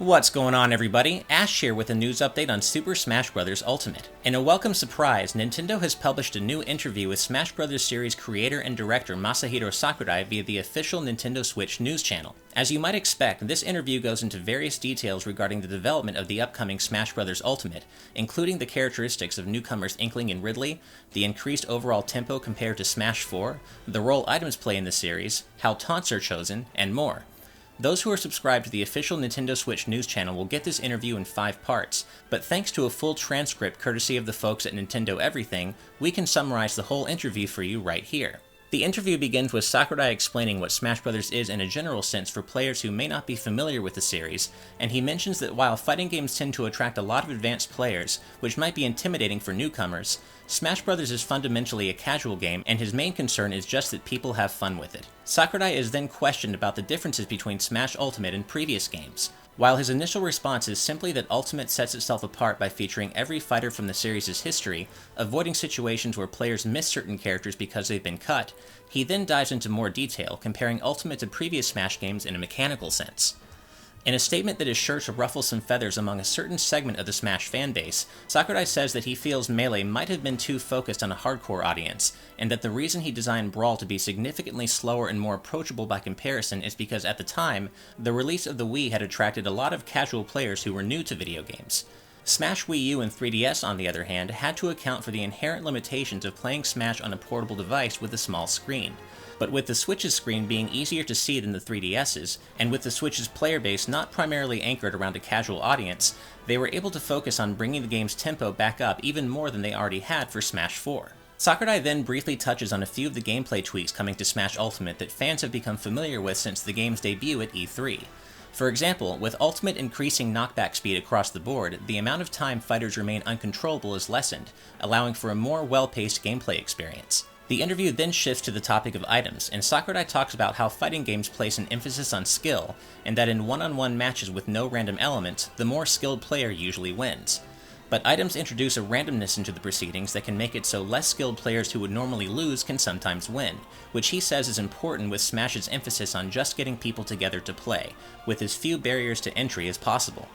What's going on, everybody? Ash here with a news update on Super Smash Bros. Ultimate. In a welcome surprise, Nintendo has published a new interview with Smash Bros. Series creator and director Masahiro Sakurai via the official Nintendo Switch news channel. As you might expect, this interview goes into various details regarding the development of the upcoming Smash Bros. Ultimate, including the characteristics of newcomers Inkling and Ridley, the increased overall tempo compared to Smash 4, the role items play in the series, how taunts are chosen, and more. Those who are subscribed to the official Nintendo Switch news channel will get this interview in 5 parts, but thanks to a full transcript courtesy of the folks at Nintendo Everything, we can summarize the whole interview for you right here. The interview begins with Sakurai explaining what Smash Bros. Is in a general sense for players who may not be familiar with the series, and he mentions that while fighting games tend to attract a lot of advanced players, which might be intimidating for newcomers, Smash Bros. Is fundamentally a casual game, and his main concern is just that people have fun with it. Sakurai is then questioned about the differences between Smash Ultimate and previous games. While his initial response is simply that Ultimate sets itself apart by featuring every fighter from the series' history, avoiding situations where players miss certain characters because they've been cut, he then dives into more detail, comparing Ultimate to previous Smash games in a mechanical sense. In a statement that is sure to ruffle some feathers among a certain segment of the Smash fanbase, Sakurai says that he feels Melee might have been too focused on a hardcore audience, and that the reason he designed Brawl to be significantly slower and more approachable by comparison is because at the time, the release of the Wii had attracted a lot of casual players who were new to video games. Smash Wii U and 3DS, on the other hand, had to account for the inherent limitations of playing Smash on a portable device with a small screen. But with the Switch's screen being easier to see than the 3DS's, and with the Switch's player base not primarily anchored around a casual audience, they were able to focus on bringing the game's tempo back up even more than they already had for Smash 4. Sakurai then briefly touches on a few of the gameplay tweaks coming to Smash Ultimate that fans have become familiar with since the game's debut at E3. For example, with Ultimate increasing knockback speed across the board, the amount of time fighters remain uncontrollable is lessened, allowing for a more well-paced gameplay experience. The interview then shifts to the topic of items, and Sakurai talks about how fighting games place an emphasis on skill, and that in one-on-one matches with no random elements, the more skilled player usually wins. But items introduce a randomness into the proceedings that can make it so less skilled players who would normally lose can sometimes win, which he says is important with Smash's emphasis on just getting people together to play, with as few barriers to entry as possible.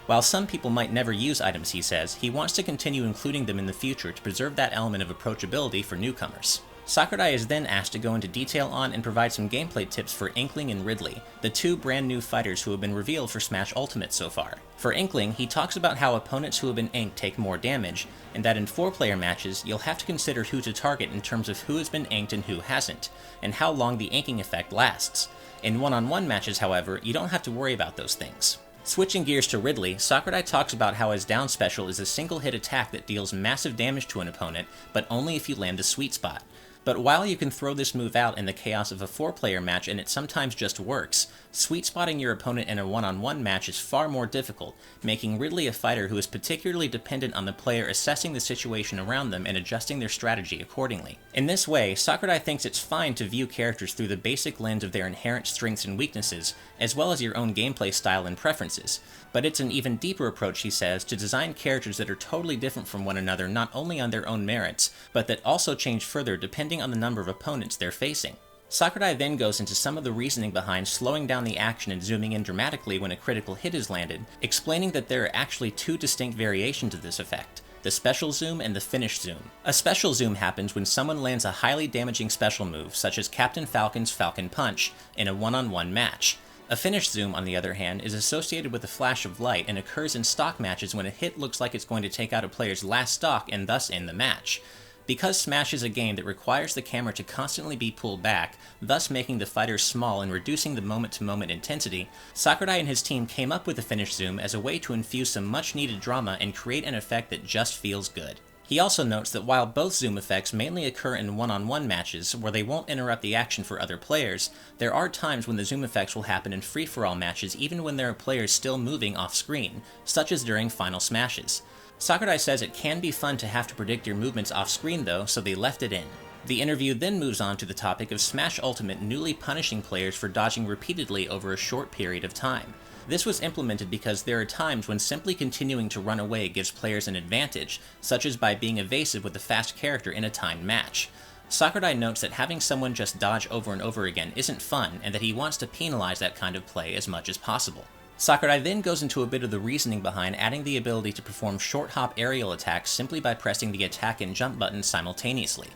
While some people might never use items, he says, he wants to continue including them in the future to preserve that element of approachability for newcomers. Sakurai is then asked to go into detail on and provide some gameplay tips for Inkling and Ridley, the 2 brand new fighters who have been revealed for Smash Ultimate so far. For Inkling, he talks about how opponents who have been inked take more damage, and that in 4-player matches, you'll have to consider who to target in terms of who has been inked and who hasn't, and how long the inking effect lasts. In one-on-one matches, however, you don't have to worry about those things. Switching gears to Ridley, Sakurai talks about how his down special is a single-hit attack that deals massive damage to an opponent, but only if you land the sweet spot. But while you can throw this move out in the chaos of a 4-player match and it sometimes just works, sweet spotting your opponent in a one-on-one match is far more difficult, making Ridley a fighter who is particularly dependent on the player assessing the situation around them and adjusting their strategy accordingly. In this way, Sakurai thinks it's fine to view characters through the basic lens of their inherent strengths and weaknesses, as well as your own gameplay style and preferences. But it's an even deeper approach, he says, to design characters that are totally different from one another not only on their own merits, but that also change further depending on the number of opponents they're facing. Sakurai then goes into some of the reasoning behind slowing down the action and zooming in dramatically when a critical hit is landed, explaining that there are actually 2 distinct variations of this effect: the special zoom and the finish zoom. A special zoom happens when someone lands a highly damaging special move, such as Captain Falcon's Falcon Punch, in a one-on-one match. A finish zoom, on the other hand, is associated with a flash of light and occurs in stock matches when a hit looks like it's going to take out a player's last stock and thus end the match. Because Smash is a game that requires the camera to constantly be pulled back, thus making the fighters small and reducing the moment-to-moment intensity, Sakurai and his team came up with the finish zoom as a way to infuse some much-needed drama and create an effect that just feels good. He also notes that while both zoom effects mainly occur in one-on-one matches, where they won't interrupt the action for other players, there are times when the zoom effects will happen in free-for-all matches even when there are players still moving off-screen, such as during final smashes. Sakurai says it can be fun to have to predict your movements off-screen though, so they left it in. The interview then moves on to the topic of Smash Ultimate newly punishing players for dodging repeatedly over a short period of time. This was implemented because there are times when simply continuing to run away gives players an advantage, such as by being evasive with a fast character in a timed match. Sakurai notes that having someone just dodge over and over again isn't fun, and that he wants to penalize that kind of play as much as possible. Sakurai then goes into a bit of the reasoning behind adding the ability to perform short hop aerial attacks simply by pressing the attack and jump buttons simultaneously.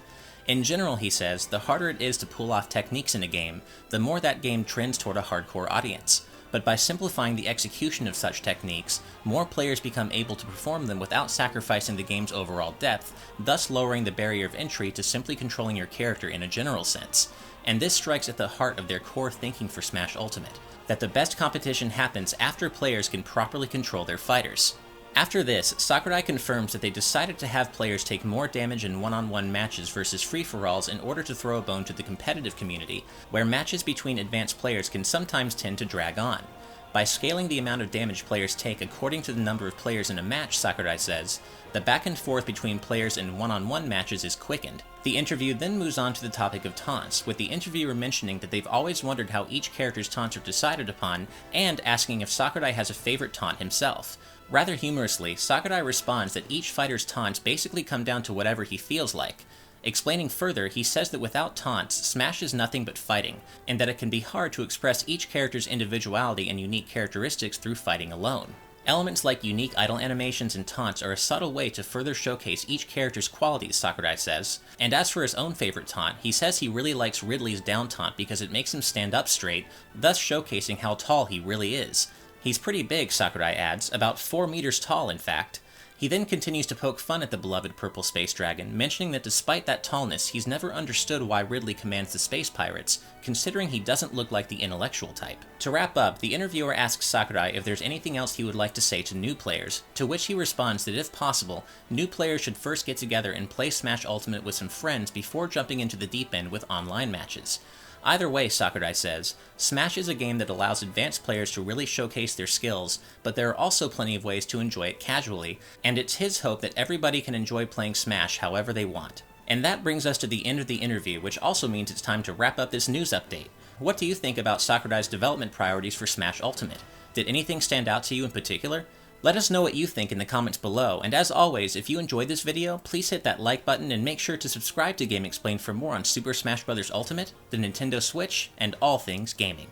In general, he says, the harder it is to pull off techniques in a game, the more that game trends toward a hardcore audience. But by simplifying the execution of such techniques, more players become able to perform them without sacrificing the game's overall depth, thus lowering the barrier of entry to simply controlling your character in a general sense. And this strikes at the heart of their core thinking for Smash Ultimate, that the best competition happens after players can properly control their fighters. After this, Sakurai confirms that they decided to have players take more damage in one-on-one matches versus free-for-alls in order to throw a bone to the competitive community, where matches between advanced players can sometimes tend to drag on. By scaling the amount of damage players take according to the number of players in a match, Sakurai says, the back and forth between players in one-on-one matches is quickened. The interview then moves on to the topic of taunts, with the interviewer mentioning that they've always wondered how each character's taunts are decided upon, and asking if Sakurai has a favorite taunt himself. Rather humorously, Sakurai responds that each fighter's taunts basically come down to whatever he feels like. Explaining further, he says that without taunts, Smash is nothing but fighting, and that it can be hard to express each character's individuality and unique characteristics through fighting alone. Elements like unique idle animations and taunts are a subtle way to further showcase each character's qualities, Sakurai says. And as for his own favorite taunt, he says he really likes Ridley's down taunt because it makes him stand up straight, thus showcasing how tall he really is. He's pretty big, Sakurai adds, about 4 meters tall in fact. He then continues to poke fun at the beloved purple space dragon, mentioning that despite that tallness, he's never understood why Ridley commands the space pirates, considering he doesn't look like the intellectual type. To wrap up, the interviewer asks Sakurai if there's anything else he would like to say to new players, to which he responds that if possible, new players should first get together and play Smash Ultimate with some friends before jumping into the deep end with online matches. Either way, Sakurai says, Smash is a game that allows advanced players to really showcase their skills, but there are also plenty of ways to enjoy it casually, and it's his hope that everybody can enjoy playing Smash however they want. And that brings us to the end of the interview, which also means it's time to wrap up this news update. What do you think about Sakurai's development priorities for Smash Ultimate? Did anything stand out to you in particular? Let us know what you think in the comments below, and as always, if you enjoyed this video, please hit that like button and make sure to subscribe to GameXplain for more on Super Smash Bros. Ultimate, the Nintendo Switch, and all things gaming.